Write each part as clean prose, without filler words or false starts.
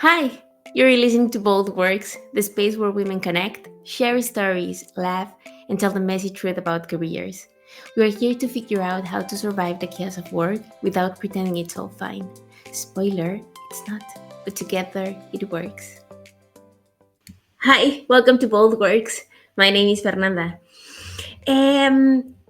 Hi, you're listening to Bold Works, the space where women connect, share stories, laugh, and tell the messy truth about careers. We are here to figure out how to survive the chaos of work without pretending it's all fine. Spoiler, it's not, but together it works. Hi, welcome to Bold Works. My name is Fernanda.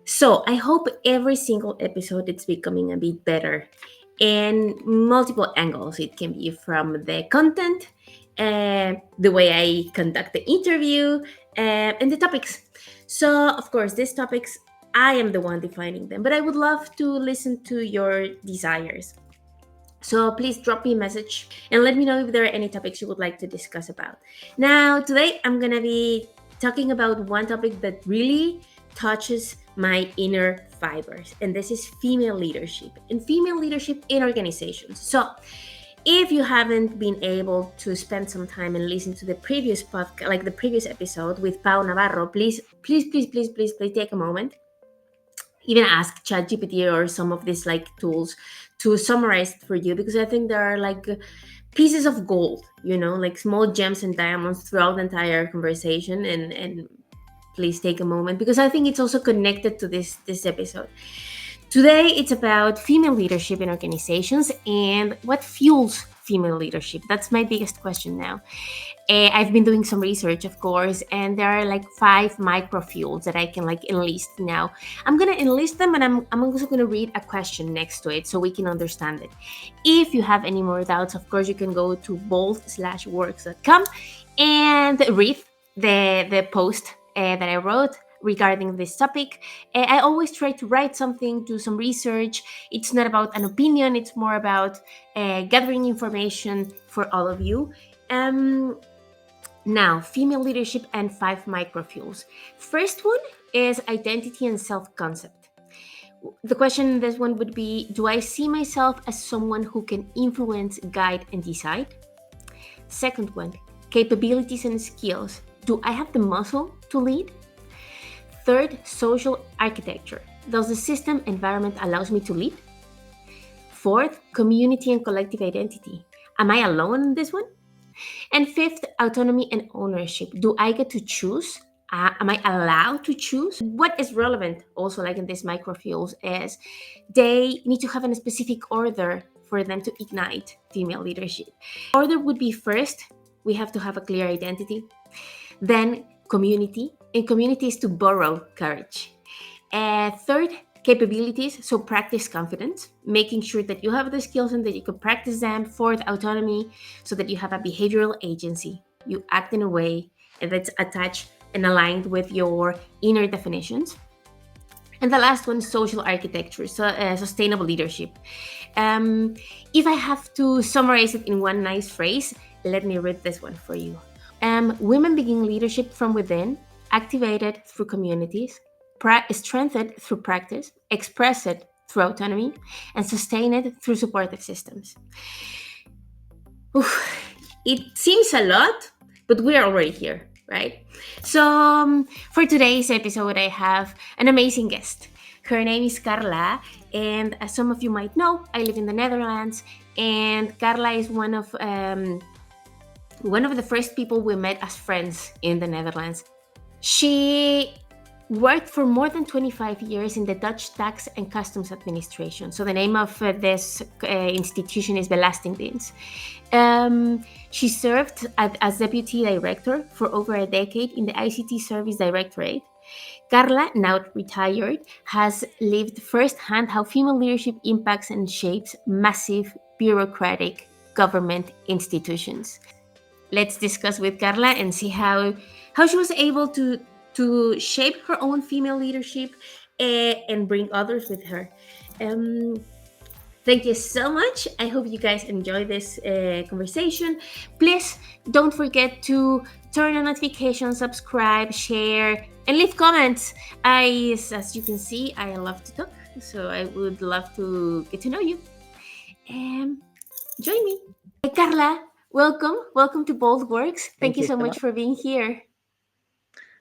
So I hope every single episode it's becoming a bit better in multiple angles. It can be from the content, the way I conduct the interview, and the topics. So of course, these topics I am the one defining them, but I would love to listen to your desires. So please drop me a message and let me know if there are any topics you would like to discuss about. Now, today I'm gonna be talking about one topic that really touches my inner fibers, and this is female leadership and female leadership in organizations. So, if you haven't been able to spend some time and listen to the previous podcast, like the previous episode with Pau Navarro, please take a moment, even ask ChatGPT or some of these like tools to summarize it for you, because I think there are like pieces of gold, like small gems and diamonds throughout the entire conversation. And please take a moment, because I think it's also connected to this episode. Today it's about female leadership in organizations and what fuels female leadership. That's my biggest question now. I've been doing some research, of course, and there are like 5 microfuels that I can like enlist now. I'm gonna enlist them, and I'm also gonna read a question next to it so we can understand it. If you have any more doubts, of course, you can go to bold-works.com and read the post that I wrote regarding this topic. I always try to write something, do some research. It's not about an opinion, it's more about gathering information for all of you. Now, female leadership and 5 microfuels. First one is identity and self-concept. The question in this one would be, do I see myself as someone who can influence, guide, and decide? Second one, capabilities and skills. Do I have the muscle to lead? Third, social architecture. Does the system environment allows me to lead? Fourth, community and collective identity. Am I alone in this one? And fifth, autonomy and ownership. Do I get to choose? Am I allowed to choose? What is relevant also, like in these microfuels, is they need to have a specific order for them to ignite female leadership. Order would be, first, we have to have a clear identity. Then community, and community is to borrow courage. Third, capabilities, so practice confidence, making sure that you have the skills and that you can practice them. Fourth, autonomy, so that you have a behavioral agency. You act in a way that's attached and aligned with your inner definitions. And the last one, social architecture, so sustainable leadership. If I have to summarize it in one nice phrase, let me read this one for you. Women begin leadership from within, activated through communities, strengthened through practice, express it through autonomy, and sustain it through supportive systems. It seems a lot, but we are already here, right? So for today's episode, I have an amazing guest. Her name is Carla, and as some of you might know, I live in the Netherlands, and Carla is one of the first people we met as friends in the Netherlands. She worked for more than 25 years in the Dutch Tax and Customs Administration. So the name of this institution is Belastingdienst. She served as deputy director for over a decade in the ICT Service Directorate. Carla, now retired, has lived firsthand how female leadership impacts and shapes massive bureaucratic government institutions. Let's discuss with Carla and see how she was able to shape her own female leadership and bring others with her. Thank you so much. I hope you guys enjoy this conversation. Please don't forget to turn on notifications, subscribe, share, and leave comments. As you can see, I love to talk, so I would love to get to know you. Join me. Hey, Carla, welcome to Bold Works. Thank you so much for being here.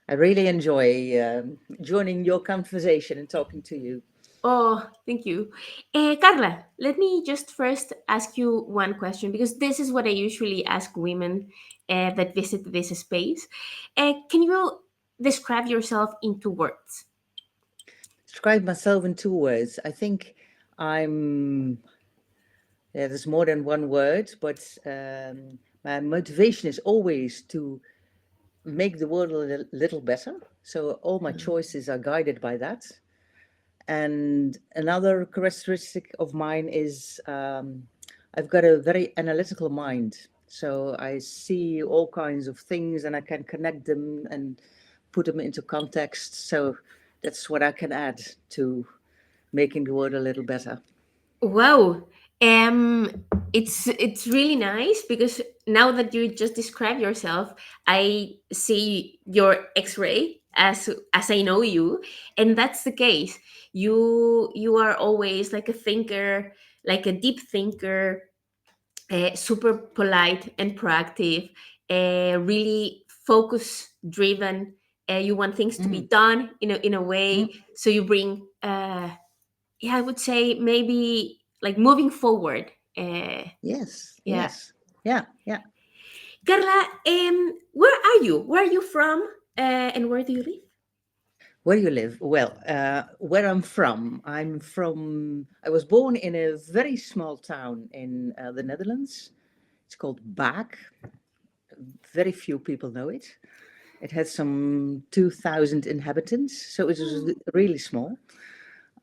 I really enjoy joining your conversation and talking to you. Oh, thank you. Carla, let me just first ask you one question because this is what I usually ask women that visit this space. Can you describe yourself in 2 words? Describe myself in 2 words. I think I'm, yeah, there's more than one word, but my motivation is always to make the world a little better. So all my choices are guided by that. And another characteristic of mine is I've got a very analytical mind. So I see all kinds of things and I can connect them and put them into context. So that's what I can add to making the world a little better. Wow. It's really nice because now that you just describe yourself, I see your X-ray as I know you, and that's the case. You are always like a thinker, like a deep thinker, super polite and proactive, really focus driven. You want things to be Mm, done in a mm, way, so you bring yeah, I would say maybe like moving forward. yes, Yeah. yes. Yeah, yeah. Carla, where are you? Where are you from? And where do you live? Where do you live? Well, where I was born in a very small town in the Netherlands. It's called Baak. Very few people know it. It has some 2,000 inhabitants, so it is Oh, really small.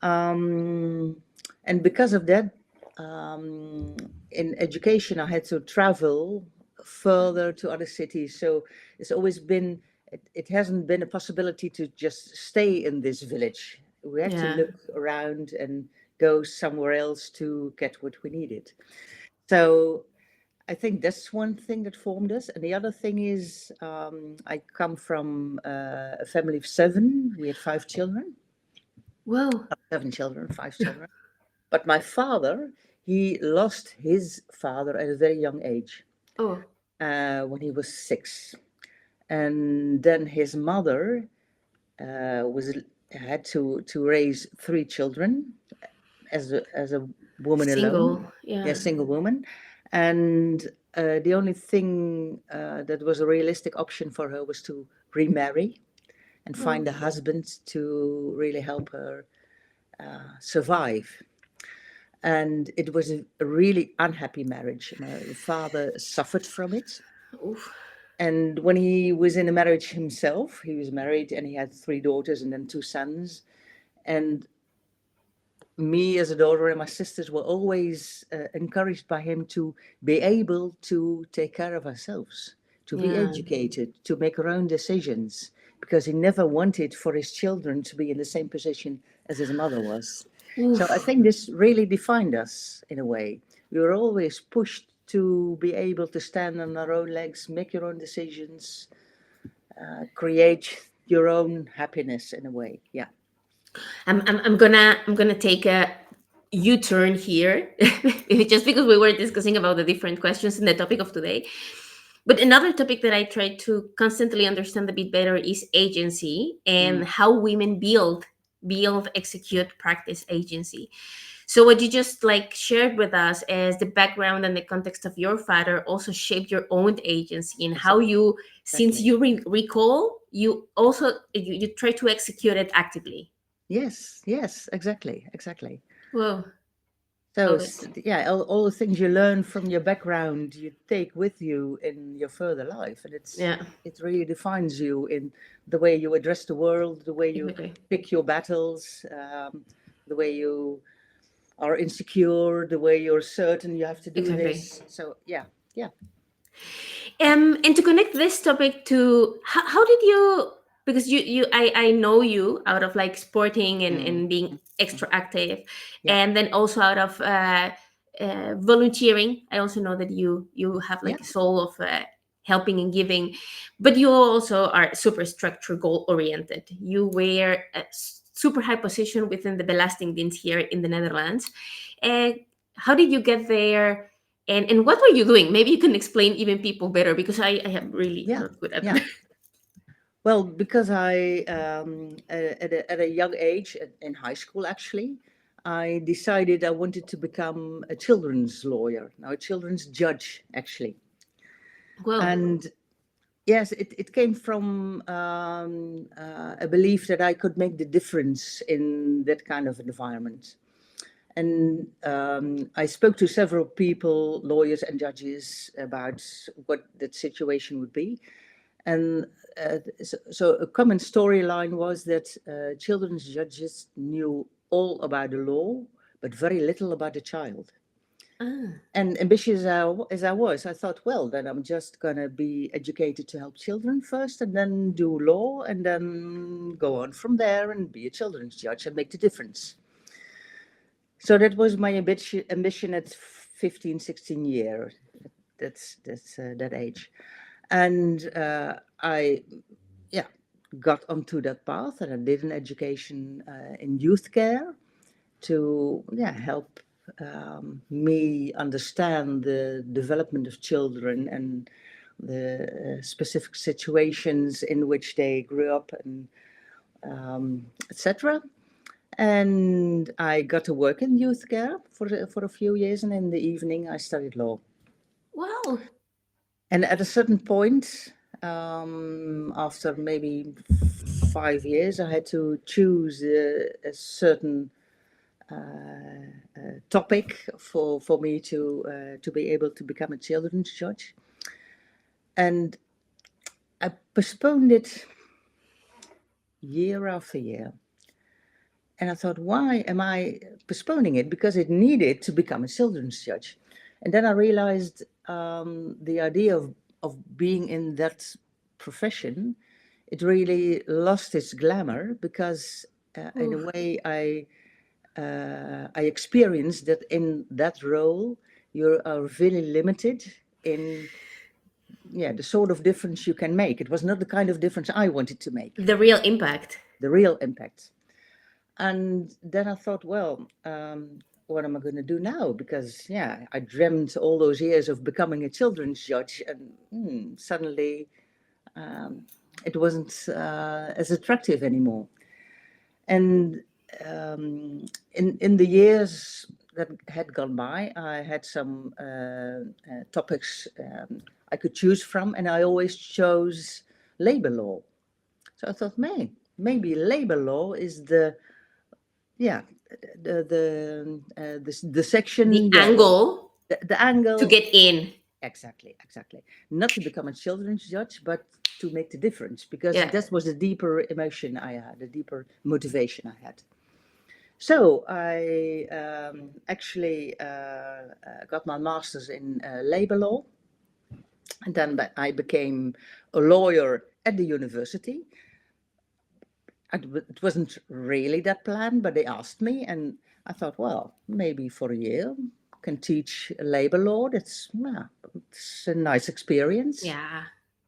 Um, and because of that, um, in education, I had to travel further to other cities. So it's always been, it hasn't been a possibility to just stay in this village. We had to yeah. look around and go somewhere else to get what we needed. So I think that's one thing that formed us. And the other thing is, I come from a family of seven. We had 5 children, Whoa. 7 children, 5 children. But my father, he lost his father at a very young age, Oh, when he was 6. And then his mother was had to raise 3 children as a woman alone, single. yeah, Yeah. single woman, and the only thing that was a realistic option for her was to remarry and Oh, find a husband to really help her survive. And it was a really unhappy marriage. My father suffered from it. oof. And when he was in a marriage himself, he was married and he had 3 daughters and then 2 sons. And me as a daughter and my sisters were always encouraged by him to be able to take care of ourselves, to be Yeah. educated, to make our own decisions, because he never wanted for his children to be in the same position as his mother was. So I Oof. think this really defined us in a way. We were always pushed to be able to stand on our own legs, make your own decisions, create your own happiness in a way. Yeah. I'm gonna take a U-turn here, just because we were discussing about the different questions in the topic of today. But another topic that I try to constantly understand a bit better is agency and Mm. how women build, execute, practice agency. So what you just like shared with us as the background and the context of your father also shaped your own agency and how Exactly. you, since Exactly. you recall, you also you try to execute it actively. Yes, yes, exactly, exactly. Whoa. So, Oh, that's yeah, all the things you learn from your background, you take with you in your further life, and yeah, it really defines you in the way you address the world, the way you exactly, pick your battles, the way you are insecure, the way you're certain you have to do exactly. this. So, yeah, yeah, And to connect this topic to how did you, because I know you out of like sporting mm, and being mm, mm, extra active, yeah, and then also out of volunteering. I also know that you have yeah, like a soul of helping and giving, but you also are super structure goal oriented. You were a super high position within the Belastingdienst here in the Netherlands. And how did you get there? And what were you doing? Maybe you can explain even people better because I am really yeah, not good at yeah. that. Well, because I, at a young age, in high school actually, I decided I wanted to become a children's lawyer, now a children's judge, actually. Whoa. And yes, it came from a belief that I could make the difference in that kind of environment. And I spoke to several people, lawyers and judges, about what that situation would be. And so a common storyline was that children's judges knew all about the law, but very little about the child. Ah. And ambitious as I was, I thought, well, then I'm just going to be educated to help children first and then do law and then go on from there and be a children's judge and make the difference. So that was my ambition at 15, 16 years. That's that age. And I, yeah, got onto that path and I did an education in youth care to help me understand the development of children and the specific situations in which they grew up and etc. And I got to work in youth care for a few years, and in the evening I studied law. Wow. And at a certain point, after maybe 5 years, I had to choose a certain topic for me to be able to become a children's judge. And I postponed it year after year. And I thought, why am I postponing it? Because it needed to become a children's judge. And then I realized the idea of being in that profession, it really lost its glamour because in a Ooh. way I experienced that in that role you are really limited in the sort of difference you can make. It was not the kind of difference I wanted to make, The real impact. the real impact. And then I thought, well, what am I going to do now? Because I dreamt all those years of becoming a children's judge, and suddenly it wasn't as attractive anymore. And in the years that had gone by, I had some topics I could choose from, and I always chose labor law. So I thought, maybe labor law is yeah the The section, angle the to angle. get in. Exactly, exactly. Not to become a children's judge, but to make the difference, because Yeah. that was the deeper emotion I had, the deeper motivation I had. So I actually got my master's in labor law, and then I became a lawyer at the university. It wasn't really that plan, but they asked me, and I thought, well, maybe for a year can teach labor law. It's a nice experience. Yeah.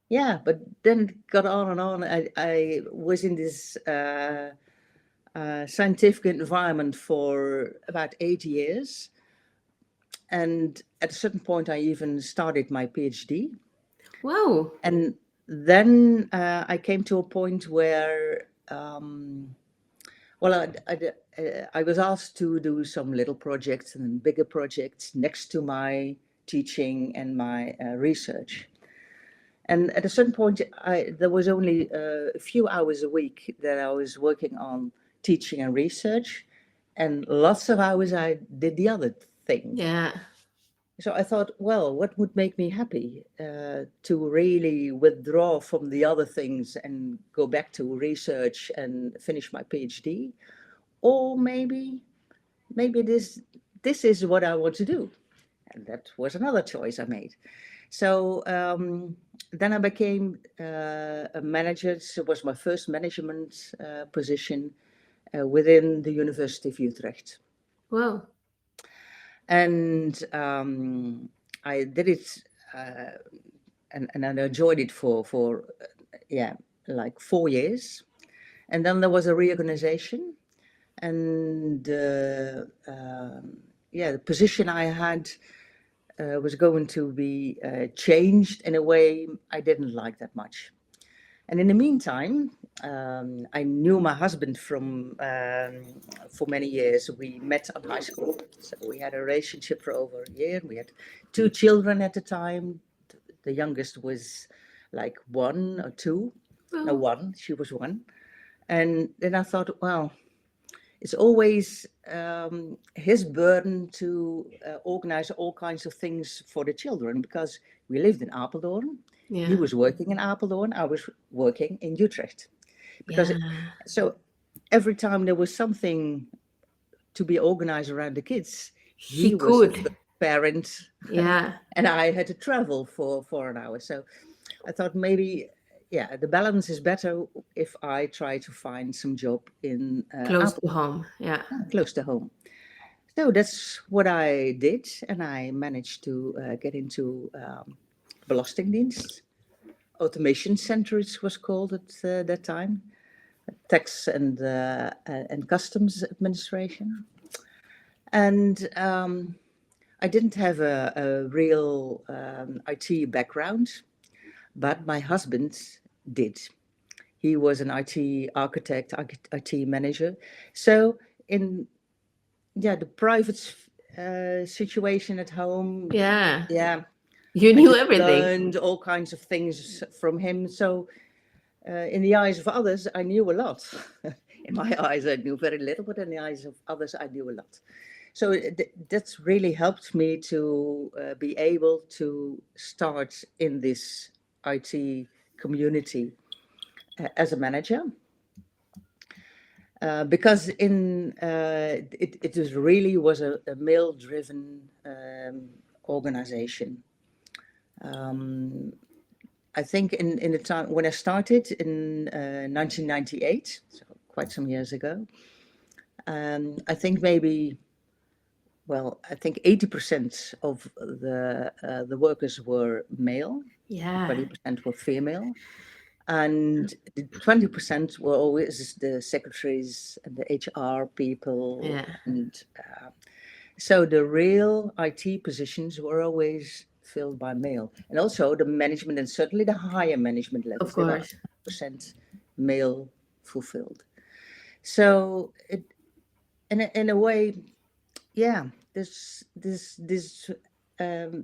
Yeah, but then it got on and on. I was in this scientific environment for about 8 years. And at a certain point, I even started my PhD. Wow. And then I came to a point where, well, I was asked to do some little projects and bigger projects next to my teaching and my research. And at a certain point, there was only a few hours a week that I was working on teaching and research, and lots of hours I did the other thing. Yeah. So I thought, well, what would make me happy to really withdraw from the other things and go back to research and finish my PhD, or maybe this is what I want to do, and that was another choice I made. So then I became a manager. It was my first management position within the University of Utrecht. Wow. And I did it and I enjoyed it for like 4 years. And then there was a reorganization, and the position I had was going to be changed in a way I didn't like that much. And in the meantime, I knew my husband from for many years. We met at high school, so we had a relationship for over a year. We had two children at the time. The youngest was like one or two, no, Oh, one. She was one. And then I thought, well, it's always his burden to organize all kinds of things for the children because we lived in Apeldoorn. He yeah, was working in Apeldoorn. I was working in Utrecht. Because yeah. so every time there was something to be organized around the kids, He he was the could. first parent Yeah, and I had to travel for an hour. So I thought maybe, yeah, the balance is better if I try to find some job in close Apeldoorn, to home. Yeah, close to home. So that's what I did, and I managed to get into Belastingdienst. Automation Center, it was called at that time, tax and customs administration. And I didn't have a real IT background, but my husband did. He was an IT architect, IT manager. So in yeah the private situation at home, yeah. yeah, You I knew just everything. learned all kinds of things from him. So in the eyes of others, I knew a lot. In my eyes, I knew very little, but in the eyes of others, I knew a lot. So that's really helped me to be able to start in this IT community as a manager. Because it was really was a male-driven organization. Um, I think in the time when I started in 1998, so quite some years ago, I think maybe, well, I think 80% of the workers were male, Yeah, 20% were female, and the 20% were always the secretaries and the HR people, yeah. and so the real IT positions were always filled by male, and also the management and certainly the higher management Of levels, they were course. 100% male fulfilled. So in a way, yeah, this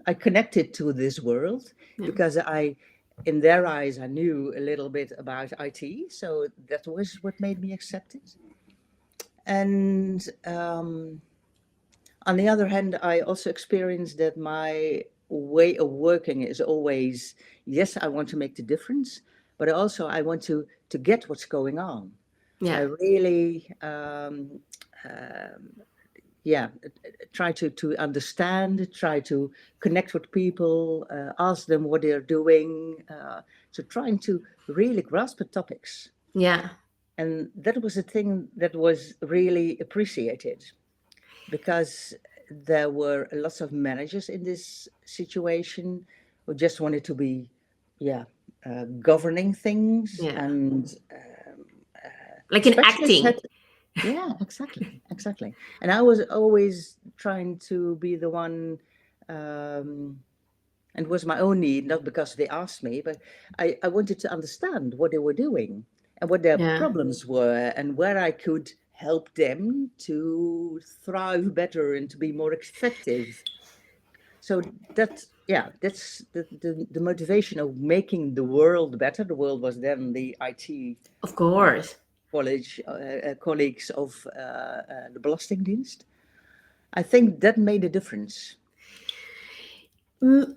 I connected to this world Yeah, because in their eyes, I knew a little bit about IT, so that was what made me accept it. And on the other hand, I also experienced that my way of working is always, yes, I want to make the difference, but also I want to get what's going on. I yeah, really, yeah, try to understand, try to connect with people, ask them what they're doing. So trying to really grasp the topics. yeah, And that was a thing that was really appreciated because there were lots of managers in this situation who just wanted to be, yeah, governing things, yeah. and Like in specialists acting. had, yeah, exactly, exactly. And I was always trying to be the one, um, and it was my own need, not because they asked me, but I wanted to understand what they were doing and what their Yeah, problems were and where I could help them to thrive better and to be more effective. So that, yeah, that's the motivation of making the world better. The world was then the IT of uh, course. college colleagues of the Belastingdienst. I think that made a difference. Mm,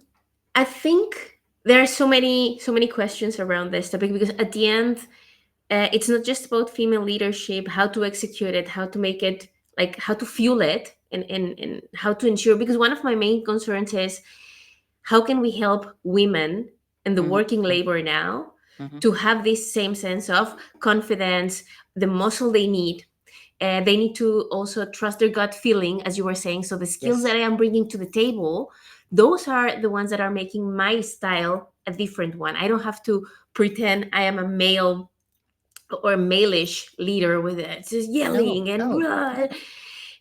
I think there are so many questions around this topic because at the end, it's not just about female leadership, how to execute it, how to make it, like how to fuel it, and how to ensure. Because one of my main concerns is how can we help women in the Hmm. working labor now Hmm. to have this same sense of confidence, the muscle they need. They need to also trust their gut feeling, as you were saying. So the skills that Yes. I am bringing to the table, those are the ones that are making my style a different one. I don't have to pretend I am a male or malish leader with it, just No, yelling and no,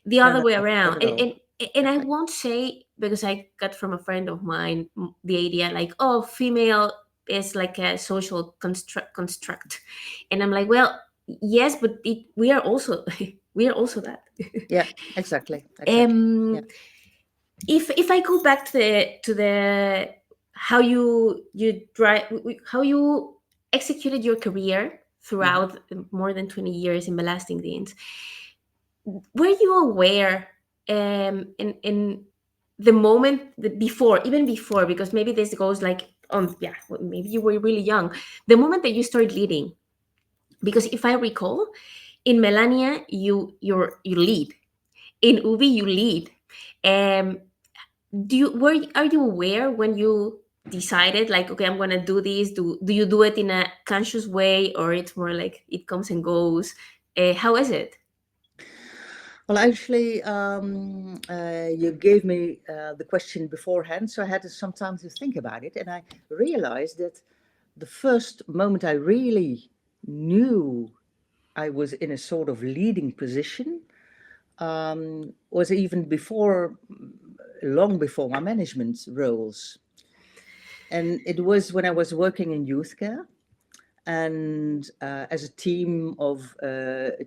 the no, other no, way no, not around. at And, all. and I Exactly. won't say, because I got from a friend of mine the idea like, oh, female is like a social construct. And I'm like, well, yes, but we are also we are also that. Yeah, exactly, exactly. um Yeah. if I go back to the how you drive, how you executed your career Mhm. throughout more than 20 years in ballasting things, were you aware in the moment before, even before, because maybe this goes like on, yeah, maybe you were really young, the moment that you started leading, because if I recall, in Melania you lead, in Ubi you lead. um do you were are you aware when you decided like, okay, I'm gonna do this, do you do it in a conscious way, or it's more like it comes and goes? How is it? Well, actually, you gave me the question beforehand, so I had some time to think about it, and I realized that the first moment I really knew I was in a sort of leading position was even before, long before my management roles. And it was when I was working in youth care. And as a team of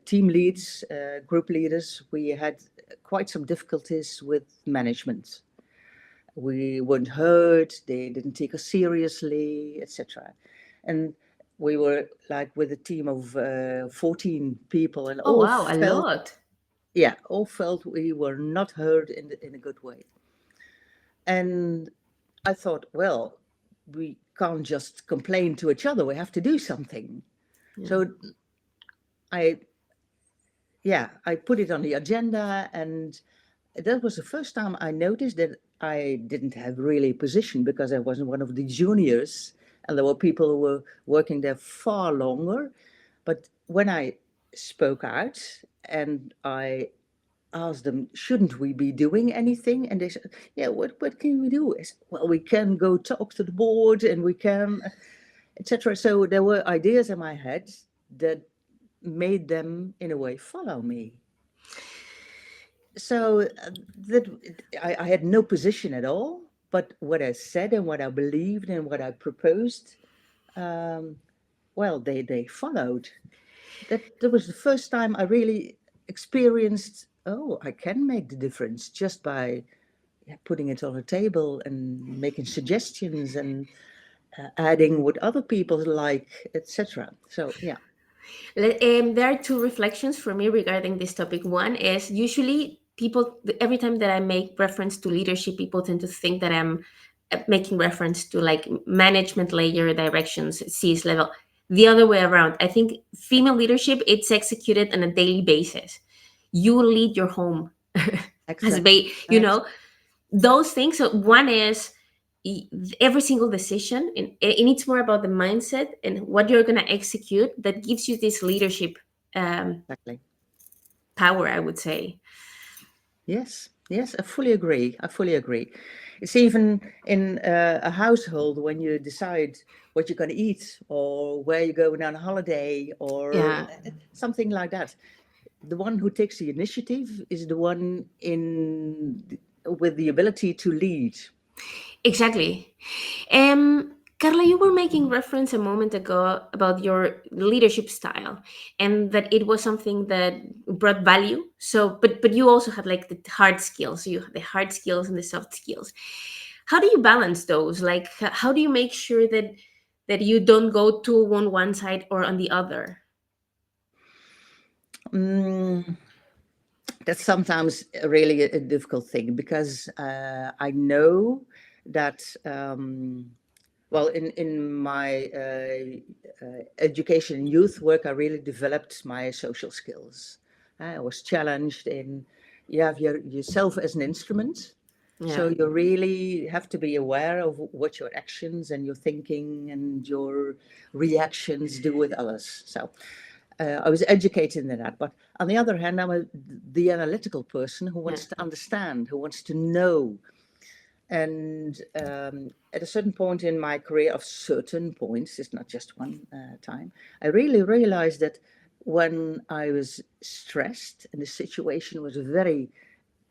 team leads, group leaders, we had quite some difficulties with management. We weren't heard, they didn't take us seriously, etc. And we were like with a team of 14 people, and Oh all wow, a felt, lot. yeah, all felt we were not heard in a good way. And I thought, well, we can't just complain to each other, we have to do something. Yeah. So I, yeah, I put it on the agenda, and that was the first time I noticed that I didn't have really a position because I wasn't one of the juniors, and there were people who were working there far longer. But when I spoke out and I asked them, shouldn't we be doing anything? And they said, yeah, what can we do? I said, well, we can go talk to the board and we can, etc. So there were ideas in my head that made them, in a way, follow me. So that I had no position at all, but what I said and what I believed and what I proposed, um, well, they followed. That was the first time I really experienced, oh, I can make the difference just by, yeah, putting it on a table and making suggestions and adding what other people like, etc. So yeah, There are two reflections for me regarding this topic. One is usually people, every time that I make reference to leadership, people tend to think that I'm making reference to like management layer directions, C's level. The other way around. I think female leadership, it's executed on a daily basis. You lead your home as exactly. you know, those things. So one is every single decision, and it's more about the mindset and what you're going to execute that gives you this leadership Exactly. power, I would say. Yes, yes, I fully agree. I fully agree. It's even in a household when you decide what you're going to eat or where you're going on a holiday or Yeah, something like that. The one who takes the initiative is the one in with the ability to lead. exactly. Carla, you were making reference a moment ago about your leadership style and that it was something that brought value. So, but you also had like the hard skills. You have the hard skills and the soft skills. How do you balance those? Like, how do you make sure that you don't go to one side or on the other? Mm, that's sometimes really a difficult thing because I know that. Well, in my education and youth work, I really developed my social skills. I was challenged in you have yourself as an instrument. So Yeah, you really have to be aware of what your actions and your thinking and your reactions do with others. So I was educated in that. But on the other hand, the analytical person who yeah, wants to understand, who wants to know, and at a certain point in my career, of certain points, it's not just one time, I really realized that when I was stressed and the situation was very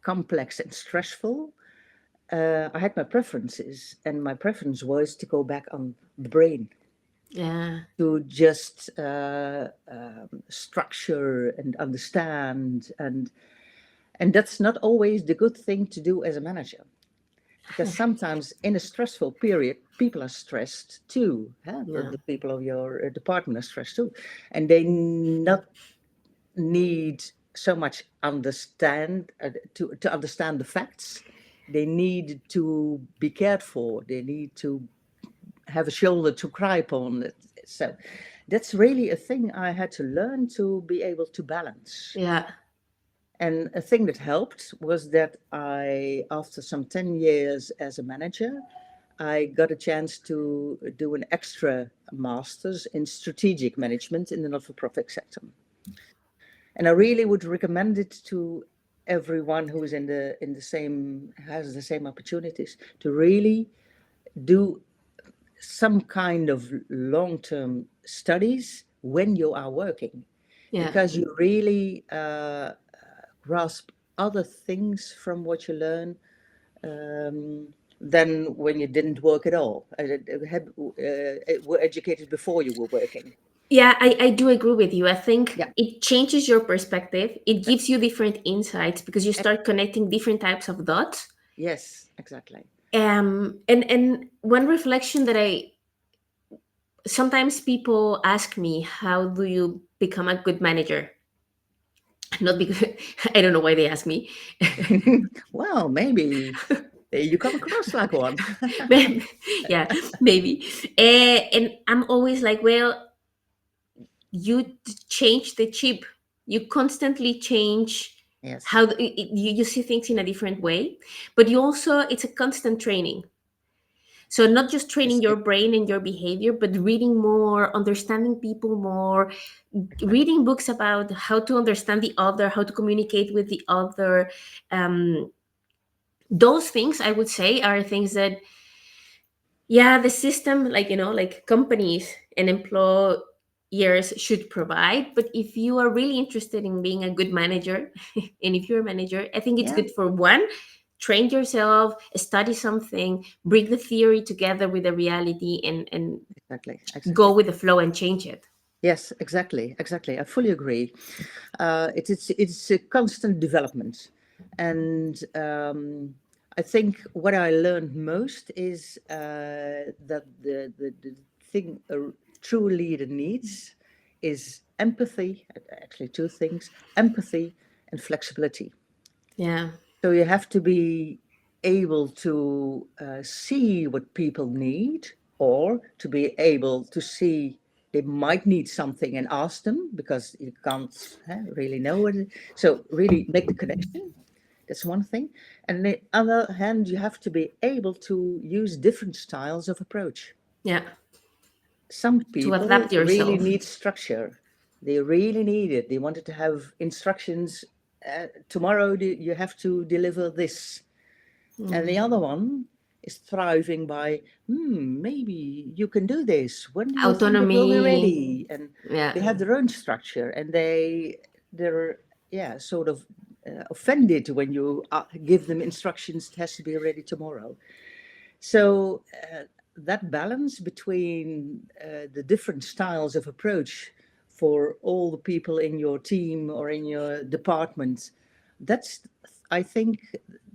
complex and stressful, I had my preferences, and my preference was to go back on the brain, Yeah. to just structure and understand, and that's not always the good thing to do as a manager, because sometimes in a stressful period, people are stressed too. Huh? Yeah. The people of your department are stressed too, and they not need so much understand to understand the facts. They need to be cared for. They need to have a shoulder to cry upon. So that's really a thing I had to learn to be able to balance. Yeah. And a thing that helped was that I, after some 10 years as a manager, I got a chance to do an extra master's in strategic management in the not-for-profit sector. And I really would recommend it to everyone who is in the same has the same opportunities to really do some kind of long-term studies when you are working, Yeah. because you really grasp other things from what you learn than when you didn't work at all. Were educated before you were working. Yeah, I do agree with you. I think Yeah. it changes your perspective. It gives you different insights because you Ex- start connecting different types of dots. yes, exactly. And one reflection that I sometimes people ask me, how do you become a good manager? Not because I don't know why they ask me. Well, maybe you come across like one. Yeah, maybe. And I'm always like, well, you change the chip. You constantly change Yes, how you see things in a different way, but you also, it's a constant training. So not just training yes, your brain and your behavior, but reading more, understanding people more, reading books about how to understand the other, how to communicate with the other. um, those things, I would say, are things that, yeah, the system, like, like companies and employers should provide. But if you are really interested in being a good manager, and if you're a manager, I think it's yeah, good for one, train yourself, study something, bring the theory together with the reality, and exactly, go exactly. with the flow and change it. Yes, exactly, exactly. I fully agree. It's a constant development, and I think what I learned most is that the thing a true leader needs is empathy. Actually, two things: empathy and flexibility. Yeah. So you have to be able to see what people need, or to be able to see they might need something and ask them, because you can't really know it. So really make the connection. That's one thing. And on the other hand, you have to be able to use different styles of approach. Yeah. Some To people adapt really yourself. need structure. They really need it. They wanted to have instructions. Tomorrow you have to deliver this, and the other one is thriving by, maybe you can do this. When do you think it will be Autonomy. ready? And Yeah. they have their own structure, and they're sort of offended when you give them instructions. It has to be ready tomorrow. So that balance between the different styles of approach for all the people in your team or in your department, that's, I think,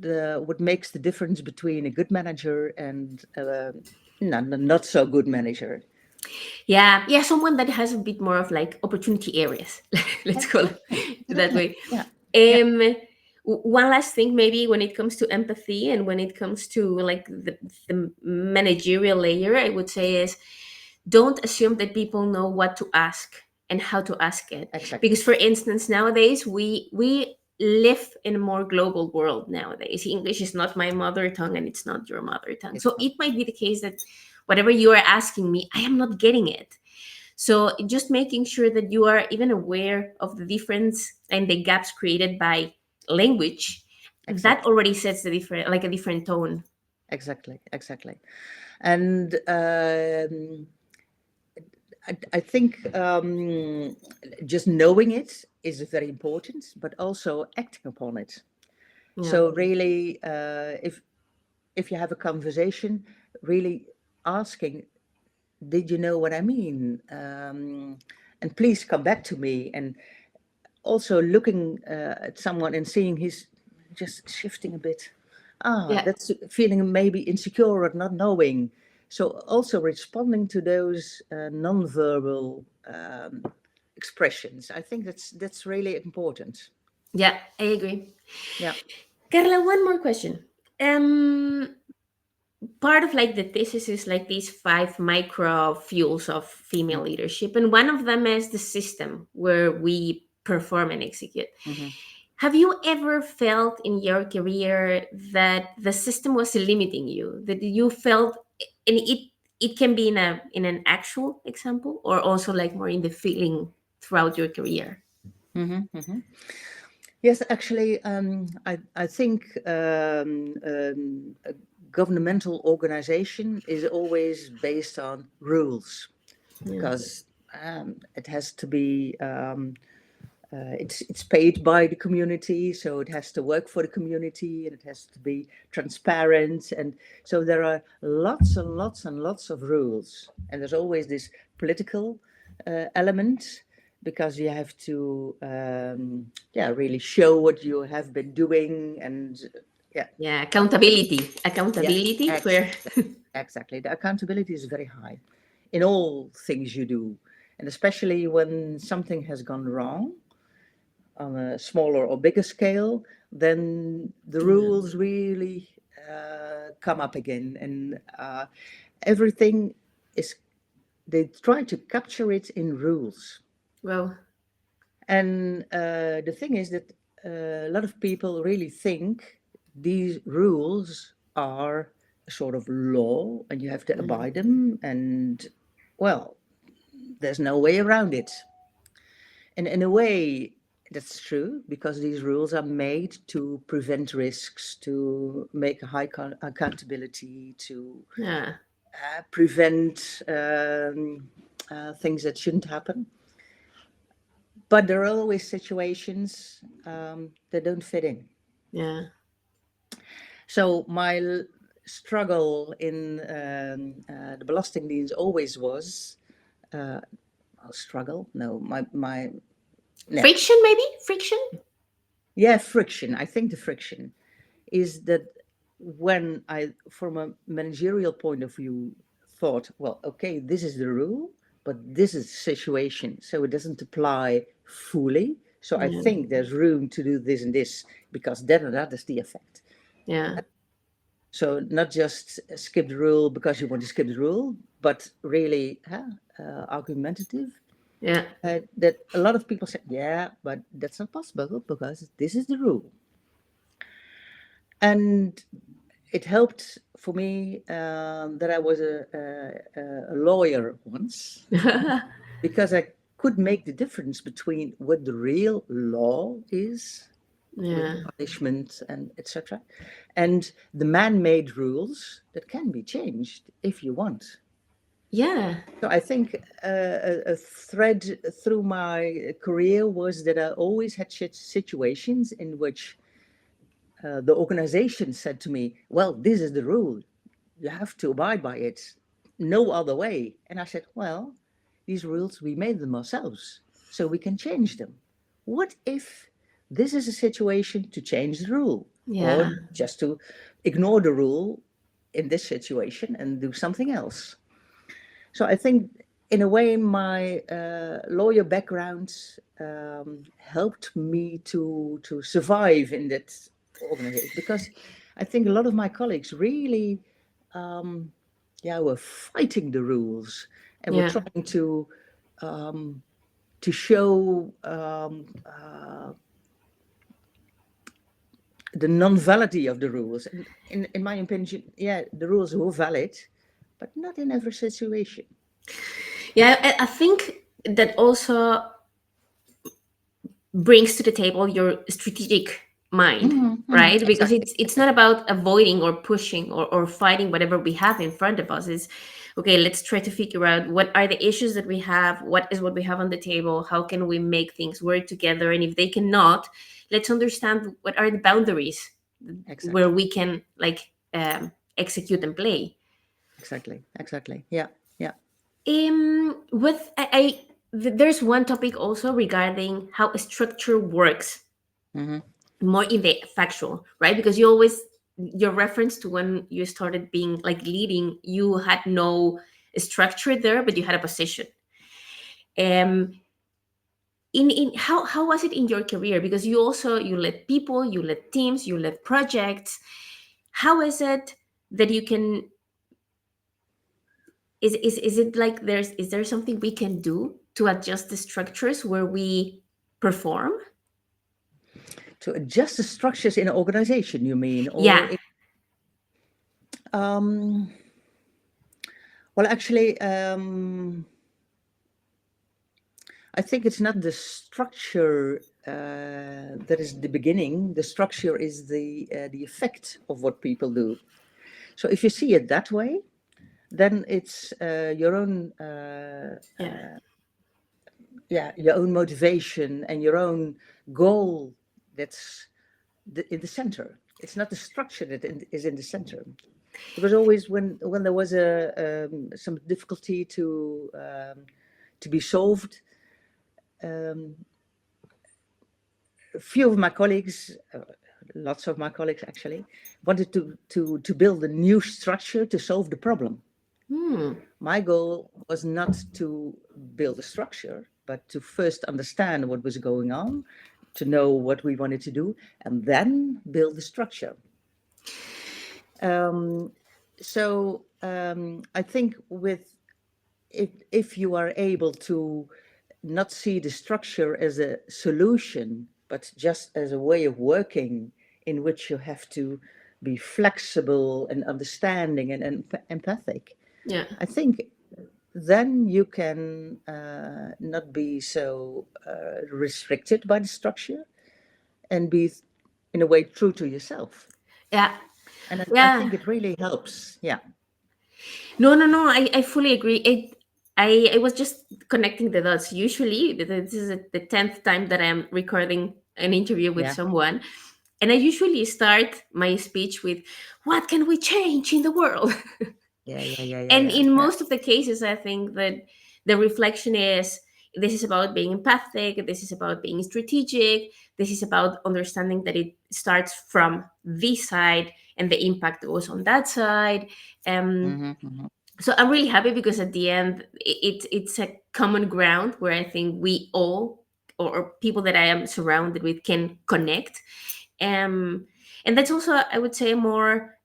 what makes the difference between a good manager and not so good manager. Yeah, yeah, someone that has a bit more of like opportunity areas, let's call it Exactly, that exactly. way. Yeah, yeah, um One last thing, maybe, when it comes to empathy and when it comes to like the managerial layer, I would say is, don't assume that people know what to ask and how to ask it. exactly, Because for instance, nowadays we live in a more global world. Nowadays English is not my mother tongue, and it's not your mother tongue, it's so not it might be the case that whatever you are asking me, I am not getting it. So just making sure that you are even aware of the difference and the gaps created by language, that exactly, already sets the different, like a different tone. exactly, exactly. And I think just knowing it is very important, but also acting upon it. Yeah. So really, if if you have a conversation, really asking, did you know what I mean? And please come back to me. And also looking at someone and seeing he's just shifting a bit. Yeah. That's feeling maybe insecure or not knowing. So also responding to those non-verbal expressions. I think that's really important. Yeah, I agree. Yeah. Carla, one more question. Um, Part of like the thesis is like these five micro fuels of female leadership, and one of them is the system where we perform and execute. Mm-hmm. Have you ever felt in your career that the system was limiting you? That you felt, and it can be in an actual example, or also like more in the feeling throughout your career. Mm-hmm. Mm-hmm. Yes, actually, I think a governmental organization is always based on rules Yeah, because it has to be it's paid by the community, so it has to work for the community, and it has to be transparent, and so there are lots and lots and lots of rules, and there's always this political element because you have to yeah, really show what you have been doing, and yeah, yeah, accountability, yeah, accountability. Where exactly. The accountability is very high in all things you do, and especially when something has gone wrong on a smaller or bigger scale, then the yeah. rules really come up again, and everything is, they try to capture it in rules. Well, And the thing is that a lot of people really think these rules are a sort of law and you have to yeah, abide them, and well, there's no way around it. And in a way, that's true because these rules are made to prevent risks, to make a high accountability, to yeah, prevent things that shouldn't happen. But there are always situations that don't fit in. yeah. So my struggle in the Belastingdienst always was struggle. No, my no, Friction, maybe friction. yeah, friction. I think the friction is that when I, from a managerial point of view, thought, well, okay, this is the rule, but this is the situation, so it doesn't apply fully. So I Yeah, think there's room to do this and this because then that is the effect. yeah, So not just skip the rule because you want to skip the rule, but really argumentative. yeah, That a lot of people say, yeah, but that's not possible because this is the rule. And it helped for me that I was a lawyer once because I could make the difference between what the real law is with yeah, punishment and etc. and the man-made rules that can be changed if you want. yeah, So I think a thread through my career was that I always had situations in which the organization said to me, well, this is the rule. You have to abide by it. No other way. And I said, well, these rules, we made them ourselves, so we can change them. What if this is a situation to change the rule or yeah, just to ignore the rule in this situation and do something else? So I think, in a way, my lawyer background helped me to survive in that organization because I think a lot of my colleagues really, yeah, were fighting the rules and were yeah, trying to show the non-validity of the rules. And in my opinion, yeah, the rules were valid, but not in every situation. yeah. I think that also brings to the table your strategic mind, right? Because Exactly, it's not exactly. about avoiding or pushing or fighting whatever we have in front of us. Is okay, let's try to figure out what are the issues that we have, what is what we have on the table, how can we make things work together, and if they cannot, let's understand what are the boundaries where Exactly. we can like execute and play. Exactly. Exactly. Yeah. Yeah. With there's one topic also regarding how a structure works, Hmm. more in the factual, right? Because you always, your reference to when you started being like leading, you had no structure there, but you had a position. Um, in how was it in your career? Because you also, you led people, you led teams, you led projects. How is it that you can, is it like there's, is there something we can do to adjust the structures where we perform? To adjust the structures in an organization, you mean, or Yeah, in, um, well, actually, I think it's not the structure that is the beginning. The structure is the effect of what people do. So if you see it that way, then it's your own yeah, yeah, your own motivation and your own goal that's in the center. It's not the structure that is in the center. Because always when there was a some difficulty to be solved, um, a few of my colleagues, lots of my colleagues actually, wanted to build a new structure to solve the problem. hmm, My goal was not to build a structure, but to first understand what was going on, to know what we wanted to do, and then build the structure. Um, so I think with if you are able to not see the structure as a solution, but just as a way of working in which you have to be flexible and understanding and empathic, yeah, I think then you can not be so restricted by the structure and be, in a way, true to yourself. yeah, And I yeah. think it really helps. Yeah, No, no, no. I fully agree. I was just connecting the dots. Usually, this is the 10th time that I'm recording an interview with yeah, someone, and I usually start my speech with, "What can we change in the world?" yeah, yeah, yeah, yeah, And yeah, in yeah. most of the cases, I think that the reflection is, this is about being empathic, this is about being strategic, this is about understanding that it starts from this side and the impact goes on that side. Um, Hmm. Hmm. so I'm really happy because at the end, it's a common ground where I think we all, or people that I am surrounded with, can connect. Um, and that's also, I would say, more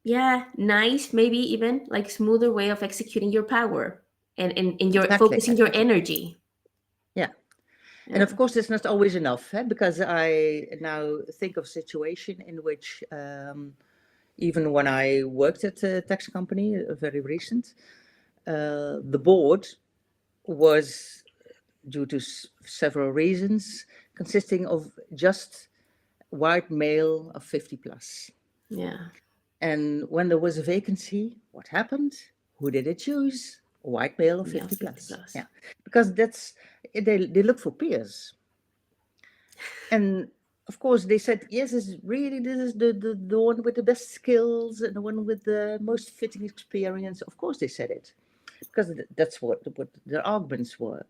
yeah, nice, maybe even like smoother way of executing your power, and your Exactly, focusing your exactly. energy. Yeah. And Yeah, of course, it's not always enough, because I now think of situation in which even when I worked at a tax company, very recent, the board was, due to several reasons, consisting of just white male of 50 plus. yeah, And when there was a vacancy, what happened? Who did it choose? A white male of yeah, 50 50 plus. plus. Yeah, because that's, they look for peers. And of course, they said, yes, this is the one with the best skills and the one with the most fitting experience. Of course, they said it because that's what their arguments were.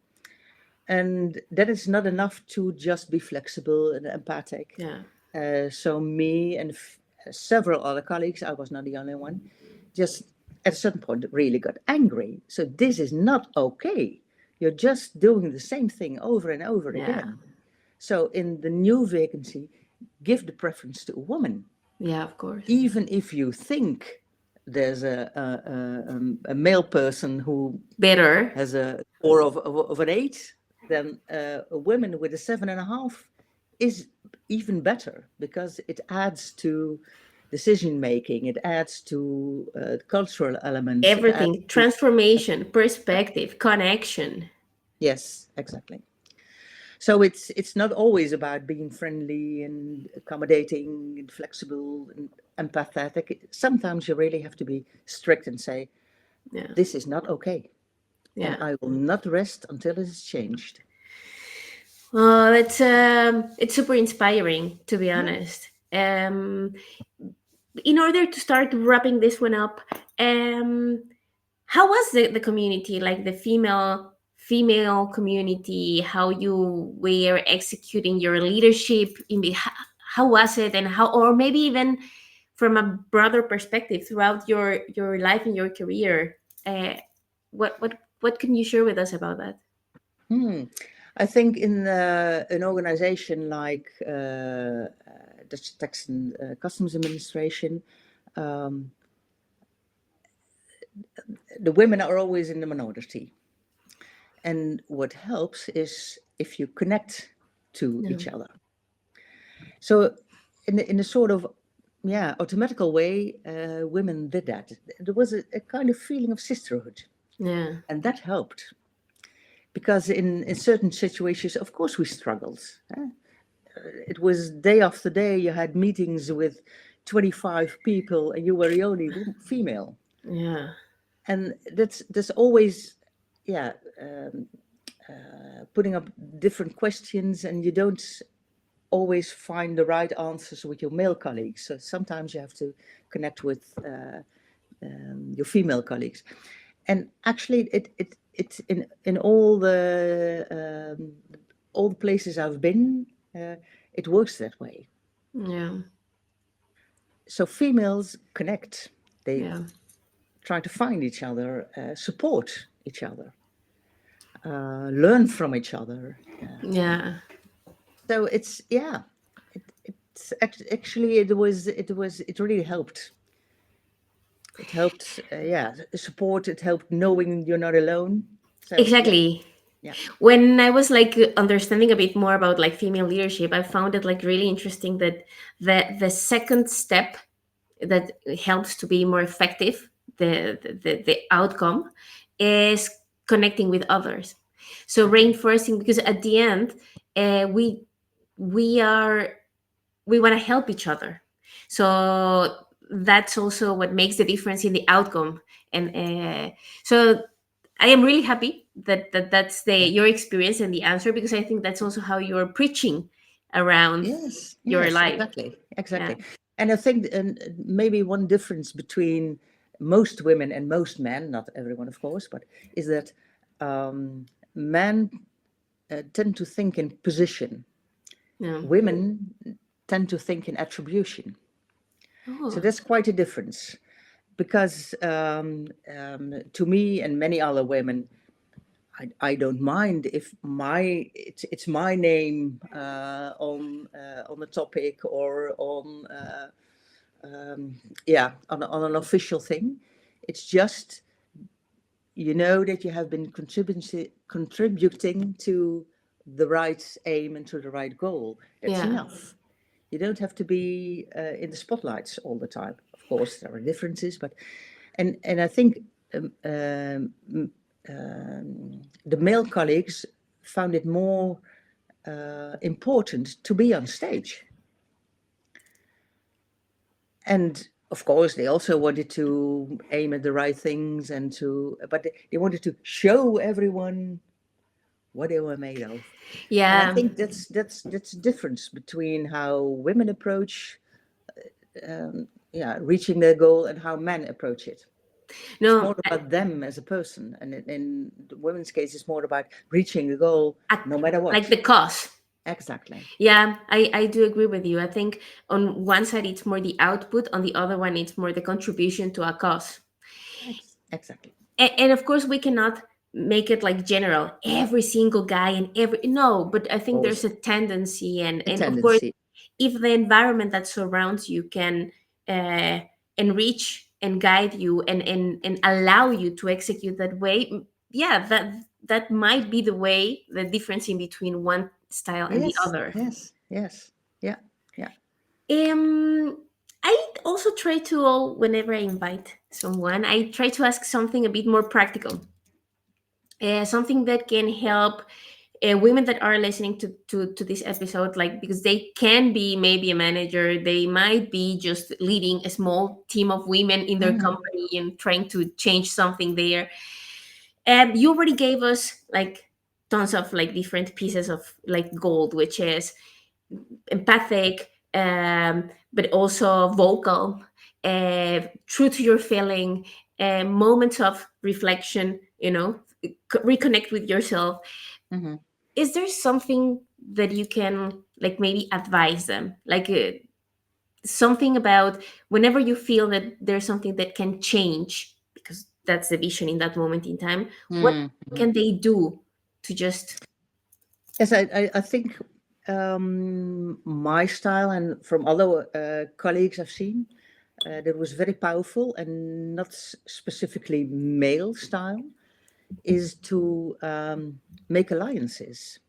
And that is not enough to just be flexible and empathic. Yeah, So me and several other colleagues, I was not the only one, just at a certain point really got angry. So this is not okay. You're just doing the same thing over and over yeah, again. So in the new vacancy, give the preference to a woman, yeah, of course. even if you think there's a male person who Better. has a score of an 8, then a woman with a 7.5 is even better because it adds to decision making, it adds to cultural elements, it adds Everything, to, transformation, perspective, connection. yes, exactly. So it's not always about being friendly and accommodating and flexible and empathetic. Sometimes you really have to be strict and say, Yeah, this is not okay. And yeah. I will not rest until it is changed. That's it's super inspiring, to be Yeah. honest. in order to start wrapping this one up, um, how was the community, like the female community, how you were executing your leadership in the how was it, and how, or maybe even from a broader perspective throughout your life and your career, uh, what can you share with us about that? Hmm. I think in an organization like Dutch Tax and Customs Administration, um, the women are always in the minority. And what helps is if you connect to Yeah, each other. So, in a sort of automatical way, women did that. There was a kind of feeling of sisterhood, yeah, and that helped because in certain situations, of course, we struggled. It was day after day. You had meetings with 25 people, and you were the only female, yeah, and that's always yeah. Putting up different questions, and you don't always find the right answers with your male colleagues. So sometimes you have to connect with your female colleagues. And actually, it in all the places I've been, it works that way. yeah, So females connect. They yeah, try to find each other, support each other, learn from each other. yeah. So it's yeah, actually it really helped. It helped, support. It helped knowing you're not alone. So yeah, Exactly. yeah. When I was like understanding a bit more about like female leadership, I found it like really interesting that the second step that helps to be more effective, the outcome, is connecting with others. So Okay. reinforcing, because at the end, we are we want to help each other. So that's also what makes the difference in the outcome. And so I am really happy that's the Yeah. your experience and the answer, because I think that's also how you're preaching around Yes. your Yes. life. Exactly. Yeah. Exactly. And I think, and maybe one difference between most women and most men, not everyone, of course, but is that men tend to think in position. Yeah. Women tend to think in attribution. So Oh, that's quite a difference because to me and many other women, I don't mind if it's my name on the topic or on on an official thing. It's just you know that you have been contributing to the right aim and to the right goal. That's yeah. enough. You don't have to be in the spotlights all the time. Of course, there are differences, but and I think um, um, the male colleagues found it more important to be on stage. And of course, they also wanted to aim at the right things but they wanted to show everyone what they were made of. And I Yeah. think that's a difference between how women approach, reaching their goal and how men approach it. It's No, more about them as a person, and in the women's case, it's more about reaching the goal no matter like what. the cause. Exactly. Yeah, I do agree with you. I think on one side it's more the output, on the other one it's more the contribution to a cause. Exactly. And of course we cannot make it like general, every single guy and every, no, but I Of think there's course, a tendency, a and of course, tendency. if the environment that surrounds you can uh, enrich and guide you and allow you to execute that way, yeah, that might be the way, the difference in between one style and the Yes, other. yes, yes. Yeah, yeah. um I also try to, whenever I invite someone, I try to ask something a bit more practical, something that can help women that are listening to this episode, like, because they can be maybe a manager, they might be just leading a small team of women in their Mhm. company and trying to change something there. And you already gave us like tons of like different pieces of like gold, which is empathic, but also vocal. true to your feeling, moments of reflection, reconnect with yourself. Hmm. Is there something that you can like maybe advise them, like something about whenever you feel that there's something that can change, because that's the vision in that moment in time, what Hmm. can they do to just Yes, I think my style and from other colleagues I've seen that was very powerful and not specifically male style is to make alliances.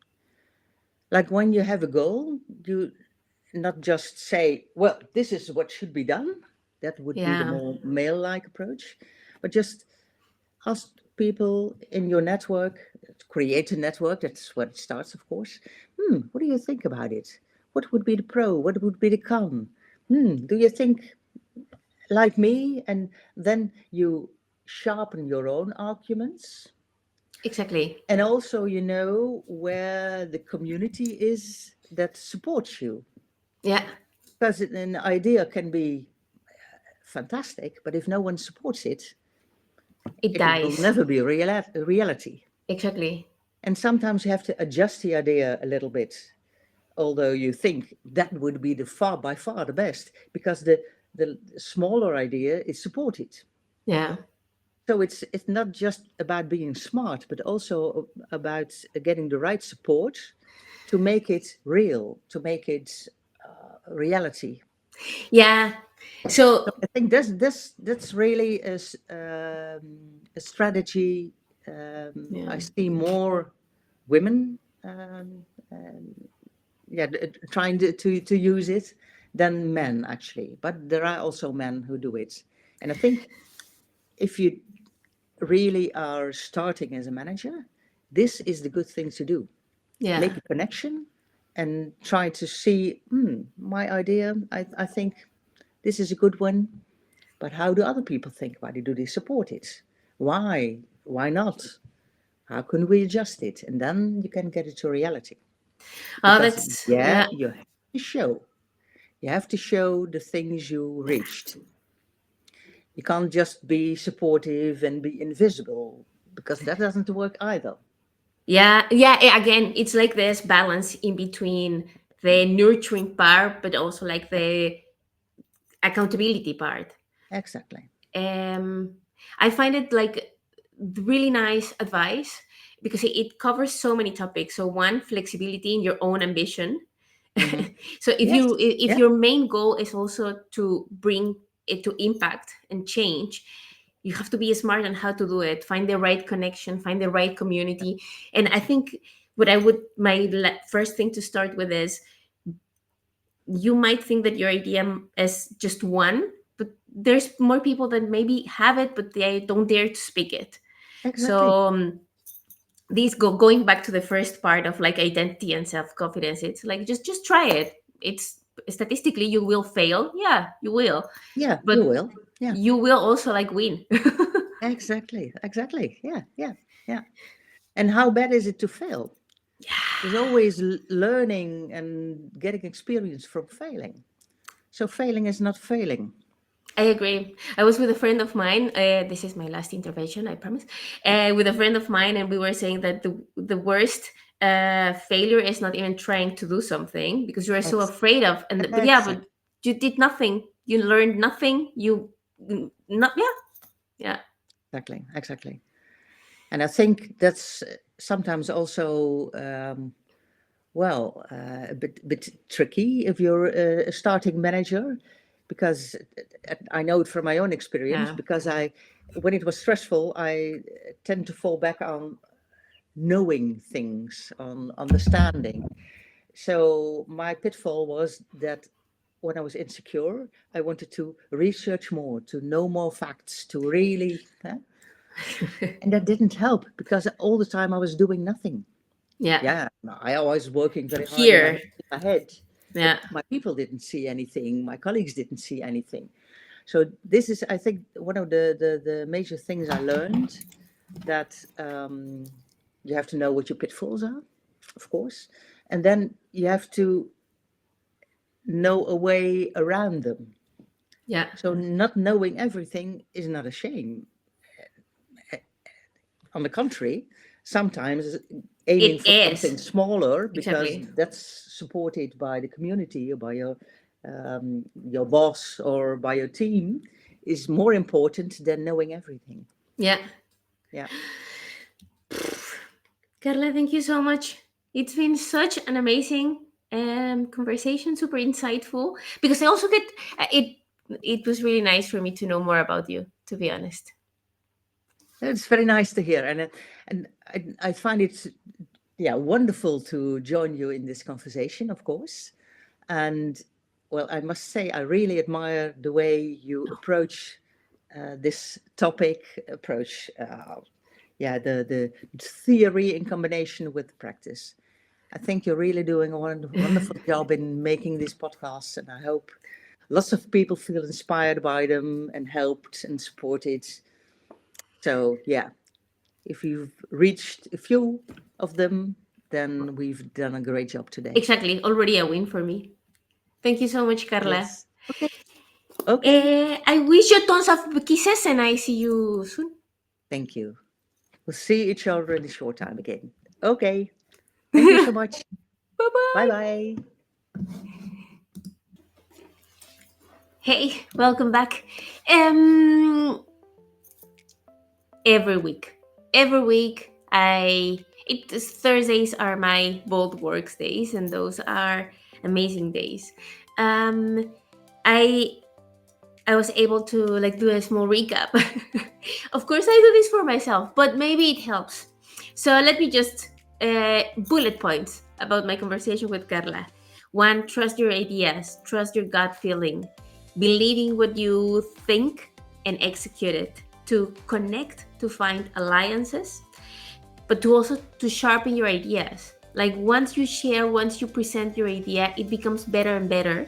Like when you have a goal, you not just say, well, this is what should be done. That would be the yeah, more male like approach, but just ask people in your network, create a network. That's where it starts, of course. What do you think about it? What would be the pro? What would be the con? Do you think like me? And then you sharpen your own arguments. exactly, And also, you know where the community is that supports you. yeah, Because an idea can be fantastic, but if no one supports it, it it will dies, never be a reality. exactly, And sometimes you have to adjust the idea a little bit, although you think that would be the far by far the best, because the smaller idea is supported. yeah. So it's not just about being smart, but also about getting the right support to make it real, to make it reality. Yeah. So So I think that's really a strategy. yeah. I see more women, yeah, trying to use it than men actually. But there are also men who do it, and I think if you really are starting as a manager, this is the good thing to do. Make Yeah. a connection and try to see, my idea. I think this is a good one. But how do other people think about it? Do they support it? Why? Why not? How can we adjust it? And then you can get it to reality. Oh, Because, that's yeah, yeah. you have to show. You have to show the things you reached. You can't just be supportive and be invisible because that doesn't work either. Yeah, yeah, again, it's like this balance in between the nurturing part but also like the accountability part. Exactly. um I find it like really nice advice because it covers so many topics. So one, flexibility in your own ambition. Hmm. So if Yes. if Yeah. your main goal is also to bring it to impact and change, you have to be smart on how to do it, find the right connection, find the right community. And I think what I would my first thing to start with is, you might think that your idea is just one, but there's more people that maybe have it but they don't dare to speak it. Exactly. So these going back to the first part of like identity and self-confidence, it's like just try it. It's statistically you will fail, yeah, you will, Yeah, you but will. Yeah. you will also like win. Exactly. Exactly. Yeah. Yeah. Yeah. And how bad is it to fail? There's always learning and getting experience from failing. So failing is not failing. I agree. I was with a friend of mine. This is my last intervention, I promise. With a friend of mine, and we were saying that the worst failure is not even trying to do something because you are so Ex- afraid of. And but yeah, exactly. but you did nothing. You learned nothing. You not yeah yeah Exactly. Exactly. And I think that's sometimes also a bit tricky if you're a starting manager, because I know it from my own experience. yeah. Because when it was stressful, I tend to fall back on knowing things, on understanding. So my pitfall was that when I was insecure, I wanted to research more, to know more facts, to really, and that didn't help because all the time I was doing nothing. Yeah. Yeah, I was working very hard Here. in my head, but Yeah. my people didn't see anything. My colleagues didn't see anything. So this is, I think, one of the major things I learned, that you have to know what your pitfalls are, of course, and then you have to know a way around them. Yeah, So not knowing everything is not a shame. On the contrary, sometimes aiming it for is. something smaller because Exactly. that's supported by the community or by your boss or by your team is more important than knowing everything. Yeah. Yeah, Carla, thank you so much. It's been such an amazing conversation, super insightful. Because I also get it. It was really nice for me to know more about you. To be honest. it's very nice to hear, and I find it yeah wonderful to join you in this conversation, of course. And well, I must say, I really admire the way you approach this topic, approach yeah, the theory in combination with practice. I think you're really doing a wonderful job in making these podcasts, and I hope lots of people feel inspired by them and helped and supported. So, yeah, if you've reached a few of them, then we've done a great job today. Exactly. Already a win for me. Thank you so much, Carla. Yes. Okay. Okay. I wish you tons of kisses, and I see you soon. Thank you. We'll see each other in a short time again. Okay. Thank you so Bye much. Bye bye. bye. Hey, welcome back. Um, every week. Every week, Thursdays are my bold works days, and those are amazing days. Um, I I was able to like do a small recap. Of course, I do this for myself, but maybe it helps. So let me just bullet points about my conversation with Carla. One, trust your ideas, trust your gut feeling, believing what you think and execute it. To connect, to find alliances, but to also to sharpen your ideas. Like once you share, once you present your idea, it becomes better and better.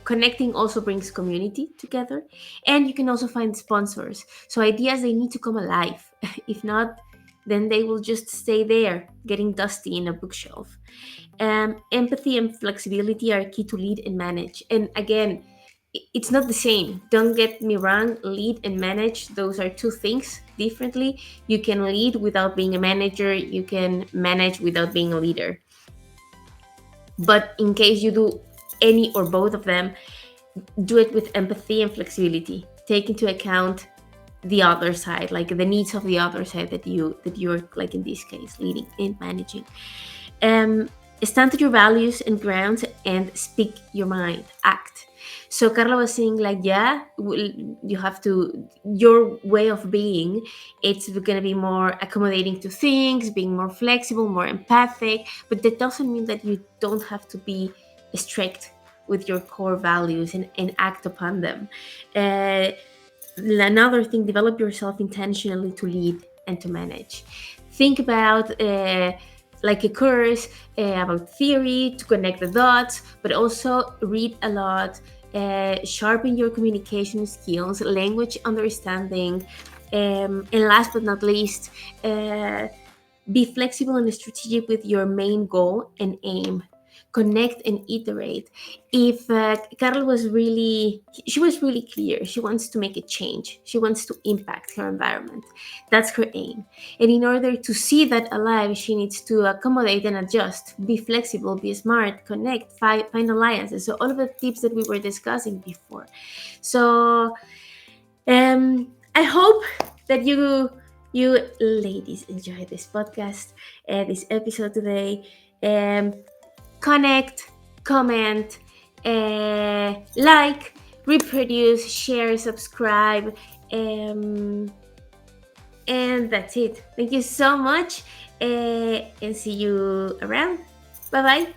Connecting also brings community together, and you can also find sponsors. So ideas, they need to come alive. If not, then they will just stay there getting dusty in a bookshelf. Empathy and flexibility are key to lead and manage. And again, it's not the same. Don't get me wrong. Lead and manage, those are two things differently. You can lead without being a manager, you can manage without being a leader. But in case you do any or both of them, do it with empathy and flexibility. Take into account the other side, like the needs of the other side that you're like in this case leading and managing. um Stand to your values and grounds and speak your mind, act. So Carla was saying like, yeah, you have to, your way of being, it's going to be more accommodating to things, being more flexible, more empathic, but that doesn't mean that you don't have to be strict with your core values and act upon them. uh, Another thing, develop yourself intentionally to lead and to manage. Think about like a course about theory to connect the dots, but also read a lot. Sharpen your communication skills, language understanding, and last but not least, be flexible and strategic with your main goal and aim. Connect and iterate. If Carol was really, she was really clear. She wants to make a change. She wants to impact her environment. That's her aim. And in order to see that alive, she needs to accommodate and adjust. Be flexible, be smart, connect, find alliances. So all of the tips that we were discussing before. So I hope that you ladies enjoy this podcast, this episode today. Um, Connect, comment, like, reproduce, share, subscribe, um, and that's it. Thank you so much, and see you around. Bye bye.